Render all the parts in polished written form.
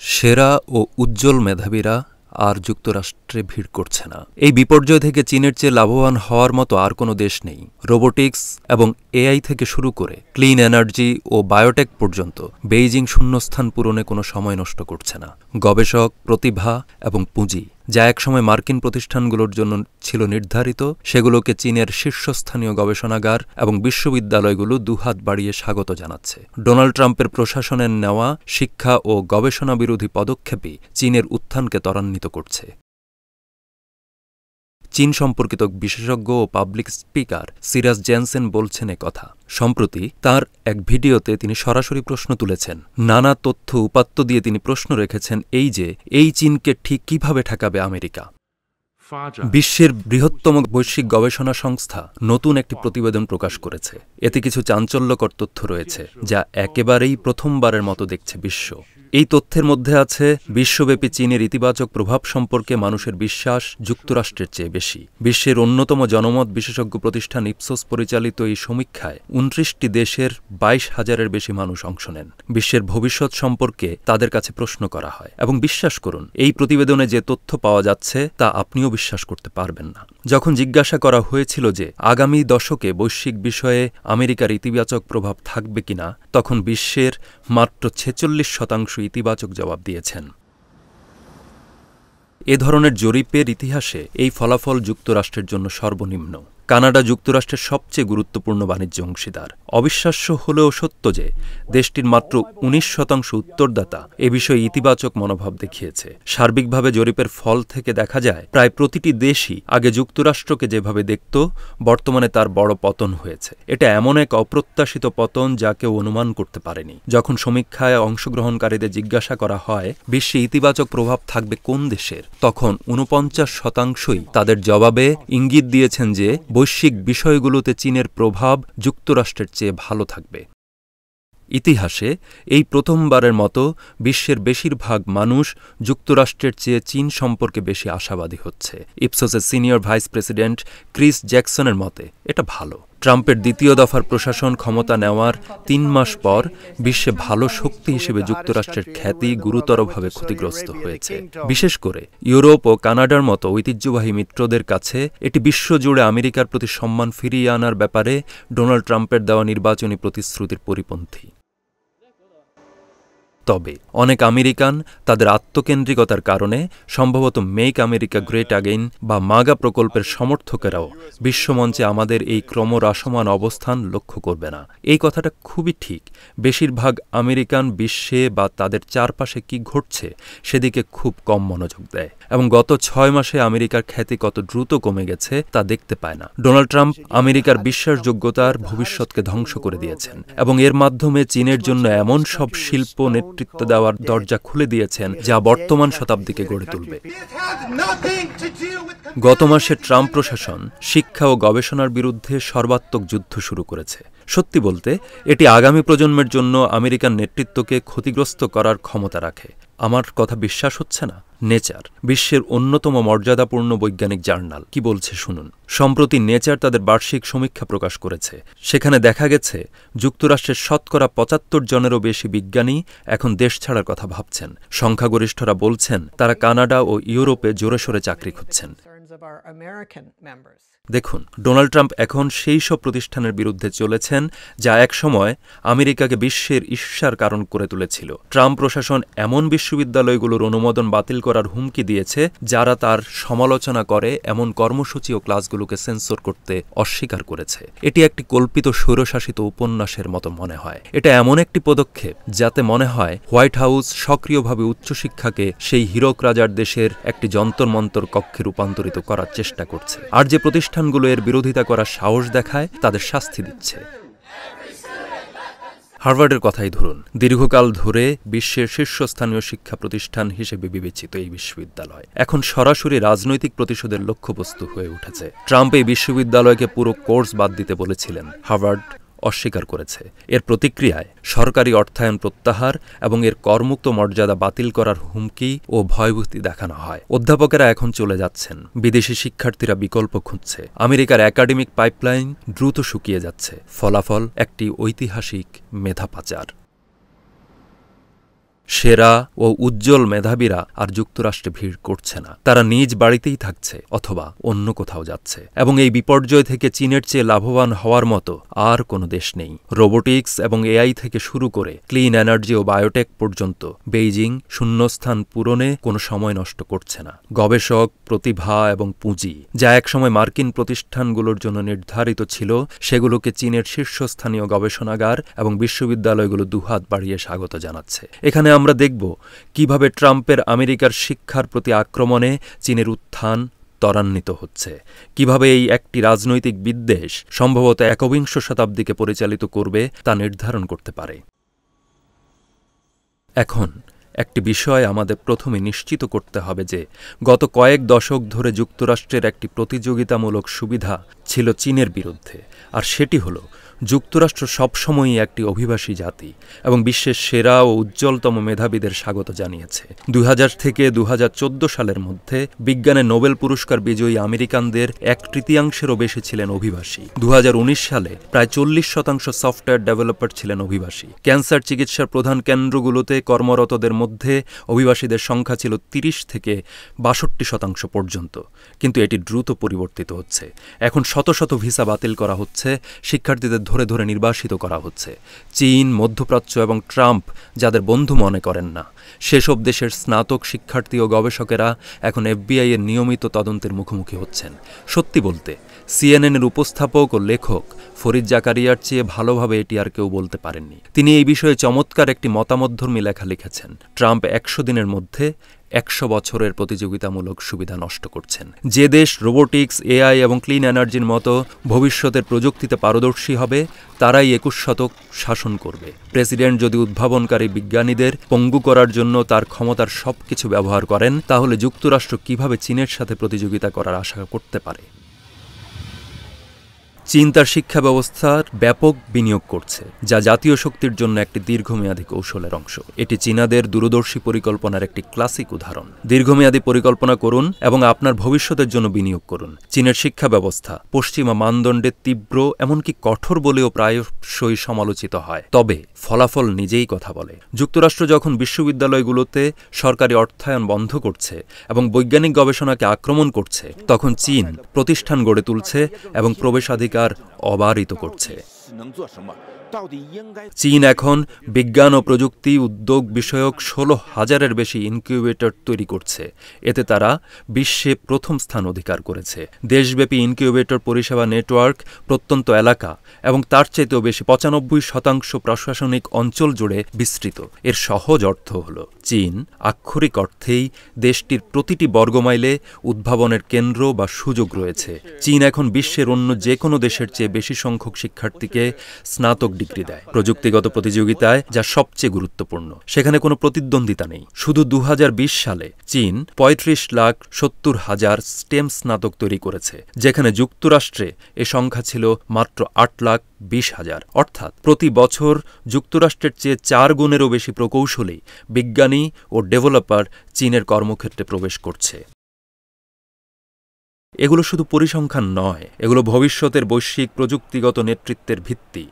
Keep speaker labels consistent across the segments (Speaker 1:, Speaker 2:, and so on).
Speaker 1: সেরা ও উজ্জ্বল মেধাবীরা আর যুক্তরাষ্ট্রে ভিড় করছে না। এই বিপর্যয় থেকে চীনের চেয়ে লাভবান হওয়ার মতো আর কোনো দেশ নেই। রোবোটিক্স এবং এআই থেকে শুরু করে ক্লিন এনার্জি ও বায়োটেক পর্যন্ত বেইজিং শূন্যস্থান পূরণে কোনো সময় নষ্ট করছে না। গবেষক, প্রতিভা এবং পুঁজি যা একসময় মার্কিন প্রতিষ্ঠানগুলোর জন্য ছিল নির্ধারিত, সেগুলোকে চীনের শীর্ষস্থানীয় গবেষণাগার এবং বিশ্ববিদ্যালয়গুলো দুহাত বাড়িয়ে স্বাগত জানাচ্ছে। ডোনাল্ড ট্রাম্পের প্রশাসনের নেওয়া শিক্ষা ও গবেষণা বিরোধী পদক্ষেপই চীনের উত্থানকে ত্বরান্বিত করছে। চীন সম্পর্কিত বিশেষজ্ঞ ও পাবলিক স্পিকার সিরাস জেনসেন বলছেন কথা। সম্প্রতি তার এক ভিডিওতে তিনি সরাসরি প্রশ্ন তুলেছেন। নানা তথ্য উপাত্ত দিয়ে তিনি প্রশ্ন রেখেছেন এই চীনকে ঠিক কিভাবে ঠেকাবে আমেরিকা। বিশ্বের বৃহত্তম বৈশ্বিক গবেষণা সংস্থা নতুন একটি প্রতিবেদন প্রকাশ করেছে। এতে কিছু চাঞ্চল্যকর তথ্য রয়েছে যা একেবারেই প্রথমবারের মতো দেখছে বিশ্ব। এই তথ্যের মধ্যে আছে বিশ্বব্যাপী চীনের ইতিবাচক প্রভাব সম্পর্কে মানুষের বিশ্বাস যুক্তরাষ্ট্রের চেয়ে বেশি। বিশ্বের অন্যতম জনমত বিশেষজ্ঞ প্রতিষ্ঠান ইপসোস পরিচালিত এই সমীক্ষায় ২৯টি দেশের ২২,০০০-এর বেশি মানুষ অংশ নেন। বিশ্বের ভবিষ্যৎ সম্পর্কে তাদের কাছে প্রশ্ন করা হয় এবং বিশ্বাস করুন, এই প্রতিবেদনে যে তথ্য পাওয়া যাচ্ছে তা আপনিও বিশ্বাস করতে পারবেন না। যখন জিজ্ঞাসা করা হয়েছিল যে আগামী দশকে বৈশ্বিক বিষয়ে আমেরিকার ইতিবাচক প্রভাব থাকবে কিনা, তখন বিশ্বের মাত্র ৪৬% ইতিবাচক জবাব দিয়েছেন। এ ধরনের জরিপের ইতিহাসে এই ফলাফল যুক্তরাষ্ট্রের জন্য সর্বনিম্ন। কানাডা যুক্তরাষ্ট্রের সবচেয়ে গুরুত্বপূর্ণ বাণিজ্য অংশীদার। অবিশ্বাস্য হলেও সত্য যে দেশটির মাত্র ১৯% উত্তরদাতা এ বিষয়ে ইতিবাচক মনোভাব দেখিয়েছে। সার্বিকভাবে জরিপের ফল থেকে দেখা যায় প্রায় প্রতিটি দেশই আগে যুক্তরাষ্ট্রকে যেভাবে দেখত, বর্তমানে তার বড় পতন হয়েছে। এটা এমন এক অপ্রত্যাশিত পতন যা কেউ অনুমান করতে পারেনি। যখন সমীক্ষায় অংশগ্রহণকারীদের জিজ্ঞাসা করা হয় বিশ্বে ইতিবাচক প্রভাব থাকবে কোন দেশের, তখন ৪৯%ই তাদের জবাবে ইঙ্গিত দিয়েছেন যে বৈশ্বিক বিষয়গুলোতে চীনের প্রভাব যুক্তরাষ্ট্রের চেয়ে ভালো থাকবে। ইতিহাসে এই প্রথমবারের মতো বিশ্বের বেশিরভাগ মানুষ যুক্তরাষ্ট্রের চেয়ে চীন সম্পর্কে বেশি আশাবাদী হচ্ছে। ইপসোসের সিনিয়র ভাইস প্রেসিডেন্ট ক্রিস জ্যাকসনের মতে এটা ভালো। ট্রাম্পের দ্বিতীয় দফার প্রশাসন ক্ষমতা নেওয়ার ৩ মাস পর বিশ্বে ভালো শক্তি হিসেবে যুক্তরাষ্ট্রের খ্যাতি গুরুতরভাবে ক্ষতিগ্রস্ত হয়েছে। বিশেষ করে ইউরোপ ও কানাডার মতো ঐতিহ্যবাহী মিত্রদের কাছে এটি বিশ্বজুড়ে আমেরিকার প্রতি সম্মান ফিরিয়ে আনার ব্যাপারে ডোনাল্ড ট্রাম্পের দেওয়া নির্বাচনী প্রতিশ্রুতির পরিপন্থী। তবে অনেক আমেরিকান তাদের আত্মকেন্দ্রিকতার কারণে সম্ভবত মেক আমেরিকা গ্রেট অ্যাগেইন বা মাগা প্রকল্পের সমর্থকেরাও বিশ্বমঞ্চে আমাদের এই ক্রমহ্রাসমান অবস্থান লক্ষ্য করবে না। এই কথাটা খুবই ঠিক। বেশিরভাগ আমেরিকান বিশ্বে বা তাদের চারপাশে কি ঘটছে সেদিকে খুব কম মনোযোগ দেয় এবং গত ৬ মাসে আমেরিকার খ্যাতি কত দ্রুত কমে গেছে তা দেখতে পায় না। ডোনাল্ড ট্রাম্প আমেরিকার বিশ্বাসযোগ্যতার ভবিষ্যৎকে ধ্বংস করে দিয়েছেন এবং এর মাধ্যমে চীনের জন্য এমন সব শিল্প নেতৃত্ব দেওয়ার দরজা খুলে দিয়েছেন যা বর্তমান শতাব্দীকে গড়ে তুলবে। গত মাসে ট্রাম্প প্রশাসন শিক্ষা ও গবেষণার বিরুদ্ধে সর্বাত্মক যুদ্ধ শুরু করেছে। সত্যি বলতে এটি আগামী প্রজন্মের জন্য আমেরিকান নেতৃত্বকে ক্ষতিগ্রস্ত করার ক্ষমতা রাখে। আমার কথা বিশ্বাস হচ্ছে না? নেচার, বিশ্বের অন্যতম মর্যাদাপূর্ণ বৈজ্ঞানিক জার্নাল, কি বলছে শুনুন। সম্প্রতি নেচার তাদের বার্ষিক সমীক্ষা প্রকাশ করেছে। সেখানে দেখা গেছে যুক্তরাষ্ট্রের শতকরা ৭৫ জনেরও বেশি বিজ্ঞানী এখন দেশ ছাড়ার কথা ভাবছেন। সংখ্যাগরিষ্ঠরা বলছেন তারা কানাডা ও ইউরোপে জোরে সোরে চাকরি খুঁজছেন। দেখুন, ডোনাল্ড ট্রাম্প এখন সেই সব প্রতিষ্ঠানের বিরুদ্ধে চলেছেন যা একসময় আমেরিকাকে বিশ্বের ঈর্ষার কারণ করে তুলেছিল। ট্রাম্প প্রশাসন এমন বিশ্ববিদ্যালয়গুলোর অনুমোদন বাতিল করার হুমকি দিয়েছে যারা তার সমালোচনা করে এমন কর্মসূচি ও ক্লাসগুলোকে সেন্সর করতে অস্বীকার করেছে। এটি একটি কল্পিত স্বৈরশাসিত উপন্যাসের মতো মনে হয়। এটা এমন একটি পদক্ষেপ যাতে মনে হয় হোয়াইট হাউস সক্রিয়ভাবে উচ্চশিক্ষাকে সেই হীরক রাজার দেশের একটি যন্তরমন্তর কক্ষে রূপান্তরিত করার চেষ্টা করছে, আর যে প্রতিষ্ঠানগুলো এর বিরোধিতা করার সাহস দেখায় তাদের শাস্তি দিচ্ছে। হার্ভার্ডের কথাই ধরুন। দীর্ঘকাল ধরে বিশ্বের শীর্ষস্থানীয় শিক্ষা প্রতিষ্ঠান হিসেবে বিবেচিত এই বিশ্ববিদ্যালয় এখন সরাসরি রাজনৈতিক প্রতিশোধের লক্ষ্যবস্তু হয়ে উঠেছে। ট্রাম্প এই বিশ্ববিদ্যালয়কে পুরো কোর্স বাদ দিতে বলেছিলেন, হার্ভার্ড অস্বীকার করেছে। এর প্রতিক্রিয়ায় সরকারি অর্থায়ন প্রত্যাহার এবং এর করমুক্ত মর্যাদা বাতিল করার হুমকি ও ভয়ভীতি দেখানো হয়। অধ্যাপকেরা এখন চলে যাচ্ছেন, বিদেশি শিক্ষার্থীরা বিকল্প খুঁজছে, আমেরিকার একাডেমিক পাইপলাইন দ্রুত শুকিয়ে যাচ্ছে। ফলাফল একটি ঐতিহাসিক মেধা পাচার। সেরা ও উজ্জ্বল মেধাবীরা আর যুক্তরাষ্ট্রে ভিড় করছে না। তারা নিজ বাড়িতেই থাকছে অথবা অন্য কোথাও যাচ্ছে। এবং এই বিপর্যয় থেকে চীনের চেয়ে লাভবান হওয়ার মতো আর কোনো দেশ নেই। রোবোটিক্স এবং এআই থেকে শুরু করে ক্লিন এনার্জি ও বায়োটেক পর্যন্ত বেইজিং শূন্যস্থান পূরণে কোনো সময় নষ্ট করছে না। গবেষক, প্রতিভা এবং পুঁজি যা একসময় মার্কিন প্রতিষ্ঠানগুলোর জন্য নির্ধারিত ছিল, সেগুলোকে চীনের শীর্ষস্থানীয় গবেষণাগার এবং বিশ্ববিদ্যালয়গুলো দুহাত বাড়িয়ে স্বাগত জানাচ্ছে। এখানে আমরা দেখব কিভাবে ট্রাম্পের আমেরিকার শিক্ষার প্রতি আক্রমণে চীনের উত্থান ত্বরান্বিত হচ্ছে, কিভাবে এই একটি রাজনৈতিক বিদ্বেষ সম্ভবত একবিংশ শতাব্দীকে পরিচালিত করবে তা নির্ধারণ করতে পারে। এখন একটি বিষয় আমাদের প্রথমে নিশ্চিত করতে হবে যে গত কয়েক দশক ধরে যুক্তরাষ্ট্রের একটি প্রতিযোগিতামূলক সুবিধা ছিল চীনের বিরুদ্ধে, আর সেটি হল যুক্তরাষ্ট্র সবসময়ই একটি অভিবাসী জাতি এবং বিশ্বের সেরা ও উজ্জ্বলতম মেধাবীদের স্বাগত জানিয়েছে। 2000 থেকে 2014 সালের মধ্যে বিজ্ঞানে নোবেল পুরস্কার বিজয়ী আমেরিকানদের 1/3-এরও বেশি ছিলেন অভিবাসী। 2019 সালে প্রায় 40% সফটওয়্যার ডেভেলপার ছিলেন অভিবাসী। ক্যান্সার চিকিৎসার প্রধান কেন্দ্রগুলোতে কর্মরতদের মধ্যে অভিবাসীদের সংখ্যা ছিল 30 থেকে 62% পর্যন্ত। কিন্তু এটি দ্রুত পরিবর্তিত হচ্ছে। এখন শত শত ভিসা বাতিল করা হচ্ছে, শিক্ষার্থীদের ধরে ধরে নির্বাসিত করা হচ্ছে। চীন, মধ্যপ্রাচ্য এবং ট্রাম্প যাদের বন্ধু মনে করেন না, সেসব দেশের স্নাতক শিক্ষার্থী ও গবেষকেরা এখন এফবিআই এর নিয়মিত তদন্তের মুখোমুখি হচ্ছেন। সত্যি বলতে সিএনএনের উপস্থাপক ও লেখক ফরিদ জাকারিয়ার চেয়ে ভালোভাবে এটি আর কেউ বলতে পারেননি। তিনি এই বিষয়ে চমৎকার একটি মতামতধর্মী লেখা লিখেছেন। ট্রাম্প 100 দিনের মধ্যে 100 বছরের প্রতিযোগিতামূলক সুবিধা নষ্ট করছেন। যে দেশ রোবোটিক্স, এআই এবং ক্লিন এনার্জির মতো ভবিষ্যতের প্রযুক্তিতে পারদর্শী হবে, তারাই 21 শতক শাসন করবে। প্রেসিডেন্ট যদি উদ্ভাবনকারী বিজ্ঞানীদের পঙ্গু করার জন্য তার ক্ষমতার সবকিছু ব্যবহার করেন, তাহলে যুক্তরাষ্ট্র কিভাবে চীনের সাথে প্রতিযোগিতা করার আশা করতে পারে? চীন তার শিক্ষা ব্যবস্থার ব্যাপক বিনিয়োগ করছে, যা জাতীয় শক্তির জন্য একটি দীর্ঘমেয়াদী কৌশলের অংশ। এটি চীনাদের দূরদর্শী পরিকল্পনার একটি ক্লাসিক উদাহরণ। দীর্ঘমেয়াদী পরিকল্পনা করুন এবং আপনার ভবিষ্যতের জন্য বিনিয়োগ করুন। চীনের শিক্ষা ব্যবস্থা পশ্চিমা মানদণ্ডে তীব্র, এমনকি কঠোর বলেও প্রায়শই সমালোচিত হয়, তবে ফলাফল নিজেই কথা বলে। যুক্তরাষ্ট্র যখন বিশ্ববিদ্যালয়গুলোতে সরকারি অর্থায়ন বন্ধ করছে এবং বৈজ্ঞানিক গবেষণাকে আক্রমণ করছে, তখন চীন প্রতিষ্ঠান গড়ে তুলছে এবং প্রবেশাধিকার অবারিত করছে। চীন এখন বিজ্ঞান ও প্রযুক্তি উদ্যোগ বিষয়ক 16,000-এর বেশি ইনকিউবেটর তৈরি করছে। এতে তারা বিশ্বে প্রথম স্থান অধিকার করেছে। দেশব্যাপী ইনকিউবেটর পরিষেবা নেটওয়ার্ক প্রত্যন্ত এলাকা এবং তার চাইতেও বেশি 95% প্রশাসনিক অঞ্চল জুড়ে বিস্তৃত। এর সহজ অর্থ হল চীন আক্ষরিক অর্থেই দেশটির প্রতিটি বর্গমাইলে উদ্ভাবনের কেন্দ্র বা সুযোগ রয়েছে। চীন এখন বিশ্বের অন্য যে কোনো দেশের চেয়ে বেশি সংখ্যক শিক্ষার্থীকে স্নাতক ডিগ্রি দেয়। প্রযুক্তিগত প্রতিযোগিতায় যা সবচেয়ে গুরুত্বপূর্ণ, সেখানে কোনো প্রতিদ্বন্দ্বিতা নেই। শুধু 2020 সালে চীন 35,70,000 স্টেম স্নাতক তৈরি করেছে, যেখানে যুক্তরাষ্ট্রে এ সংখ্যা ছিল মাত্র 8,20,000। অর্থাৎ প্রতি বছর যুক্তরাষ্ট্রের চেয়ে 4 গুণেরও বেশি প্রকৌশলী, বিজ্ঞানী ও ডেভেলপার চীনের কর্মক্ষেত্রে প্রবেশ করছে। এগুলো শুধু পরিসংখ্যান নয়, এগুলো ভবিষ্যতের বৈশ্বিক প্রযুক্তিগত নেতৃত্বের ভিত্তি।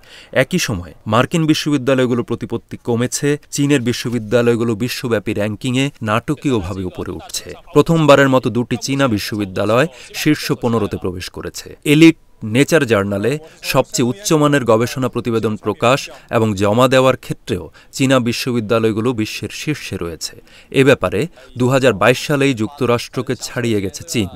Speaker 1: একই সময় মার্কিন বিশ্ববিদ্যালয়গুলোর প্রতিপত্তি কমেছে, চীনের বিশ্ববিদ্যালয়গুলো বিশ্বব্যাপী র্যাঙ্কিংয়ে নাটকীয়ভাবে উপরে উঠছে। প্রথমবারের মতো 2টি চীনা বিশ্ববিদ্যালয় শীর্ষ 15-তে প্রবেশ করেছে। এলিট নেচার জার্নালে সবচেয়ে উচ্চমানের গবেষণা প্রতিবেদন প্রকাশ এবং জমা দেওয়ার ক্ষেত্রেও চীনা বিশ্ববিদ্যালয়গুলো বিশ্বের শীর্ষে রয়েছে। এ ব্যাপারে 2022 সালেই যুক্তরাষ্ট্রকে ছাড়িয়ে গেছে চীন।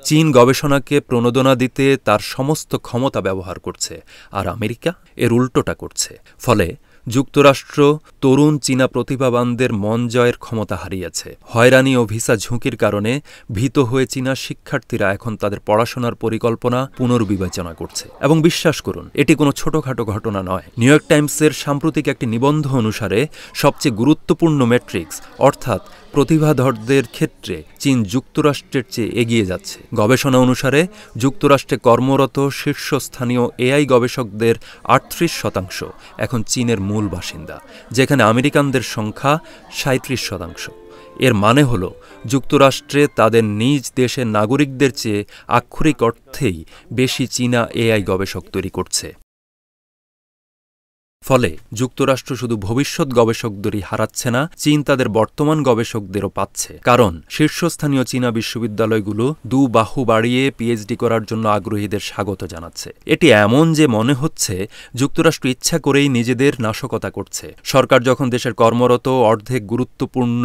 Speaker 1: চীন গবেষণাকে প্রণোদনা দিতে তার সমস্ত ক্ষমতা ব্যবহার করছে, আর আমেরিকা এর উল্টোটা করছে। ফলে যুক্তরাষ্ট্র তরুণ চীনা প্রতিভাবানদের মন জয়ের ক্ষমতা হারিয়েছে। হয়রানি ও ভিসা ঝুঁকির কারণে ভীত হয়ে চীনা শিক্ষার্থীরা এখন তাদের পড়াশোনার পরিকল্পনা পুনর্বিবেচনা করছে। এবং বিশ্বাস করুন, এটি কোনো ছোটখাটো ঘটনা নয়। নিউ ইয়র্ক টাইমসের সাম্প্রতিক একটি নিবন্ধ অনুসারে সবচেয়ে গুরুত্বপূর্ণ ম্যাট্রিক্স অর্থাৎ প্রতিভাধরদের ক্ষেত্রে চীন যুক্তরাষ্ট্রের চেয়ে এগিয়ে যাচ্ছে। গবেষণা অনুসারে যুক্তরাষ্ট্রে কর্মরত শীর্ষস্থানীয় এআই গবেষকদের 38% এখন চীনের মূল বাসিন্দা, যেখানে আমেরিকানদের সংখ্যা 37%। এর মানে হল যুক্তরাষ্ট্রে তাদের নিজ দেশের নাগরিকদের চেয়ে আক্ষরিক অর্থেই বেশি চীনা এআই গবেষক তৈরি করছে। ফলে যুক্তরাষ্ট্র শুধু ভবিষ্যৎ গবেষকদেরই হারাচ্ছে না, চীন তাদের বর্তমান গবেষকদেরও পাচ্ছে। কারণ শীর্ষস্থানীয় চীনা বিশ্ববিদ্যালয়গুলো বাহু বাড়িয়ে পিএইচডি করার জন্য আগ্রহীদের স্বাগত জানাচ্ছে। এটি এমন যে মনে হচ্ছে যুক্তরাষ্ট্র ইচ্ছা করেই নিজেদের নাশকতা করছে। সরকার যখন দেশের কর্মরত অর্ধেক গুরুত্বপূর্ণ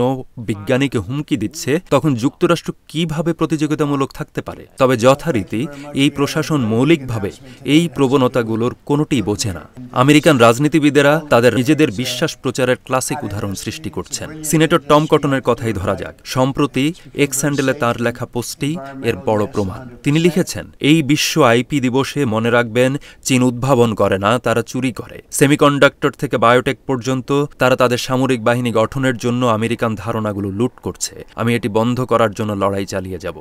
Speaker 1: বিজ্ঞানীকে হুমকি দিচ্ছে, তখন যুক্তরাষ্ট্র কিভাবে প্রতিযোগিতামূলক থাকতে পারে? তবে যথারীতি এই প্রশাসন মৌলিকভাবে এই প্রবণতাগুলোর কোনোটিই বোঝে না। আমেরিকান রাজনীতিবিদেরা তাদের নিজেদের বিশ্বাস প্রচারের ক্লাসিক উদাহরণ সৃষ্টি করছেন। সিনেটর টম কটনের কথাই ধরা যাক। সম্প্রতি এক্স হ্যান্ডেলে তাঁর লেখা পোস্টটি এর বড় প্রমাণ। তিনি লিখেছেন, এই বিশ্ব আইপি দিবসে মনে রাখবেন, চীন উদ্ভাবন করে না, তারা চুরি করে। সেমিকন্ডাক্টর থেকে বায়োটেক পর্যন্ত তারা তাদের সামরিক বাহিনী গঠনের জন্য আমেরিকান ধারণাগুলো লুট করছে। আমি এটি বন্ধ করার জন্য লড়াই চালিয়ে যাব।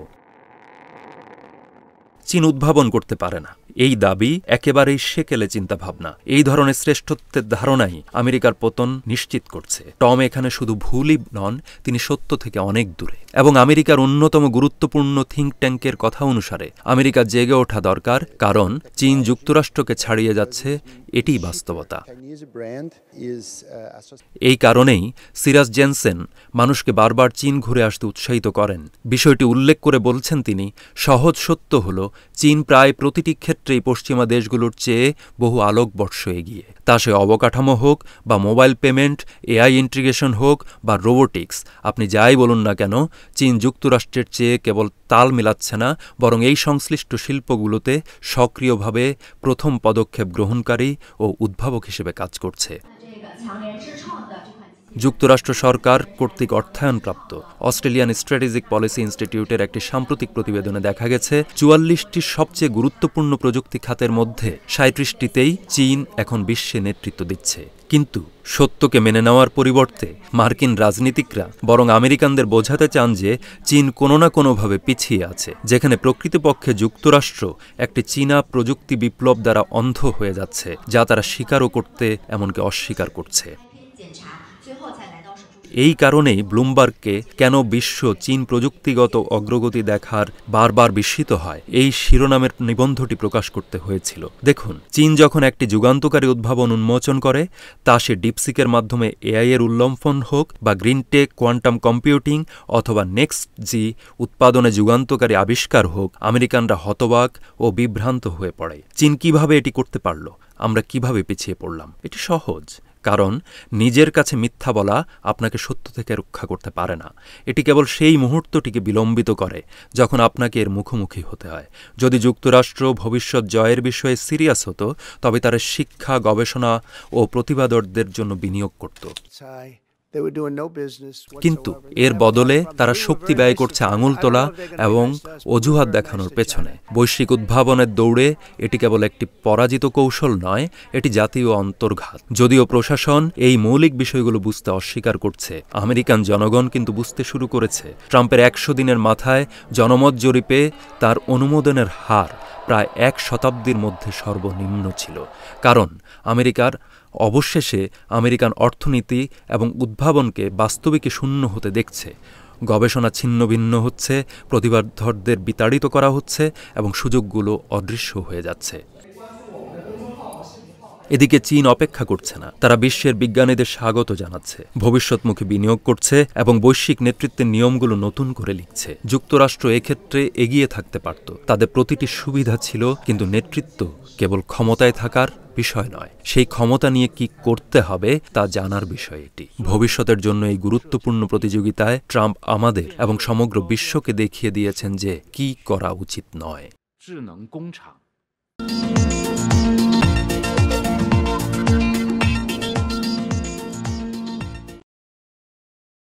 Speaker 1: চীন উদ্ভাবন করতে পারে না, এই দাবি একেবারেই সেকেলে চিন্তাভাবনা। এই ধরনের শ্রেষ্ঠত্বের ধারণাই আমেরিকার পতন নিশ্চিত করছে। টম এখানে শুধু ভুলই নন, তিনি সত্য থেকে অনেক দূরে। এবং আমেরিকার অন্যতম গুরুত্বপূর্ণ থিঙ্ক ট্যাঙ্কের কথা অনুসারে আমেরিকা জেগে ওঠা দরকার, কারণ চীন যুক্তরাষ্ট্রকে ছাড়িয়ে যাচ্ছে, এটিই বাস্তবতা। এই কারণেই সিরাস জেনসেন মানুষকে বারবার চীন ঘুরে আসতে উৎসাহিত করেন। বিষয়টি উল্লেখ করে বলছেন তিনি, সহজ সত্য হল চীন প্রায় প্রতিটি ক্ষেত্রেই পশ্চিমা দেশগুলোর চেয়ে বহু আলোকবর্ষ এগিয়ে। তা সে অবকাঠামো হোক বা মোবাইল পেমেন্ট, এআই ইন্টিগ্রেশন হোক বা রোবোটিক্স, আপনি যাই বলুন না কেন, চীন যুক্তরাষ্ট্রের চেয়ে কেবল তাল মিলাচ্ছে না, বরং এই সংশ্লিষ্ট শিল্পগুলোতে সক্রিয়ভাবে প্রথম পদক্ষেপ গ্রহণকারী ও উদ্ভাবক হিসেবে কাজ করছে। যুক্তরাষ্ট্র সরকার কর্তৃক অর্থায়নপ্রাপ্ত অস্ট্রেলিয়ান স্ট্র্যাটেজিক পলিসি ইনস্টিটিউটের একটি সাম্প্রতিক প্রতিবেদনে দেখা গেছে, ৪৪টি সবচেয়ে গুরুত্বপূর্ণ প্রযুক্তি খাতের মধ্যে ৩৭টিতেই চীন এখন বিশ্বে নেতৃত্ব দিচ্ছে। কিন্তু সত্যকে মেনে নেওয়ার পরিবর্তে মার্কিন রাজনীতিকরা বরং আমেরিকানদের বোঝাতে চান যে চীন কোনো না কোনোভাবে পিছিয়ে আছে, যেখানে প্রকৃতপক্ষে যুক্তরাষ্ট্র একটি চীনা প্রযুক্তি বিপ্লব দ্বারা অন্ধ হয়ে যাচ্ছে, যা তারা স্বীকারও করতে এমনকি অস্বীকার করছে। এই কারণেই ব্লুমবার্গকে কেন বিশ্ব চীন প্রযুক্তিগত অগ্রগতি দেখার বারবার বিস্মিত হয়, এই শিরোনামের নিবন্ধটি প্রকাশ করতে হয়েছিল। দেখুন, চীন যখন একটি যুগান্তকারী উদ্ভাবন উন্মোচন করে, তা সে ডিপসিকের মাধ্যমে এআই এর উল্লম্ফন হোক বা গ্রিনটেক, কোয়ান্টাম কম্পিউটিং অথবা নেক্সট জি উৎপাদনে যুগান্তকারী আবিষ্কার হোক, আমেরিকানরা হতবাক ও বিভ্রান্ত হয়ে পড়ে। চীন কিভাবে এটি করতে পারল? আমরা কিভাবে পিছিয়ে পড়লাম? এটি সহজ, কারণ নিজের কাছে মিথ্যা বলা আপনাকে সত্য থেকে রক্ষা করতে পারে না। এটি কেবল সেই মুহূর্তটিকে বিলম্বিত করে যখন আপনাকে এর মুখোমুখি হতে হয়। যদি যুক্তরাষ্ট্র ভবিষ্যৎ জয়ের বিষয়ে সিরিয়াস হতো, তবে তারা শিক্ষা, গবেষণা ও প্রতিভাধরদের জন্য বিনিয়োগ করত। কিন্তু এর বদলে তারা শক্তি ব্যয় করছে আঙুল তোলা এবং অজুহাত দেখানোর পেছনে। বৈশ্বিক উদ্ভাবনের দৌড়ে এটি কেবল একটি পরাজিত কৌশল নয়, এটি জাতীয় অন্তর্ঘাত। যদিও প্রশাসন এই মৌলিক বিষয়গুলো বুঝতে অস্বীকার করছে, আমেরিকান জনগণ কিন্তু বুঝতে শুরু করেছে। ট্রাম্পের ১০০ দিনের মাথায় জনমত জরিপে তার অনুমোদনের হার প্রায় ১ শতাব্দীর মধ্যে সর্বনিম্ন ছিল। কারণ অবশেষে আমেরিকান অর্থনীতি এবং উদ্ভাবনকে বাস্তবিকে শূন্য হতে দেখছে। গবেষণা ছিন্ন ভিন্ন হচ্ছে, প্রতিভাধরদের বিতাড়িত করা হচ্ছে এবং সুযোগগুলো অদৃশ্য হয়ে যাচ্ছে। এদিকে চীন অপেক্ষা করছে না, তারা বিশ্বের বিজ্ঞানীদের স্বাগত জানাচ্ছে, ভবিষ্যৎমুখী বিনিয়োগ করছে এবং বৈশ্বিক নেতৃত্বের নিয়মগুলো নতুন করে লিখছে। যুক্তরাষ্ট্র এক্ষেত্রে এগিয়ে থাকতে পারত, তাদের প্রতিটি সুবিধা ছিল, কিন্তু নেতৃত্ব কেবল ক্ষমতায় থাকার বিষয় নয়, সেই ক্ষমতা নিয়ে কি করতে হবে তা জানার বিষয় এটি। ভবিষ্যতের জন্য এই গুরুত্বপূর্ণ প্রতিযোগিতায় ট্রাম্প আমাদের এবং সমগ্র বিশ্বকে দেখিয়ে দিয়েছেন যে কি করা উচিত নয়।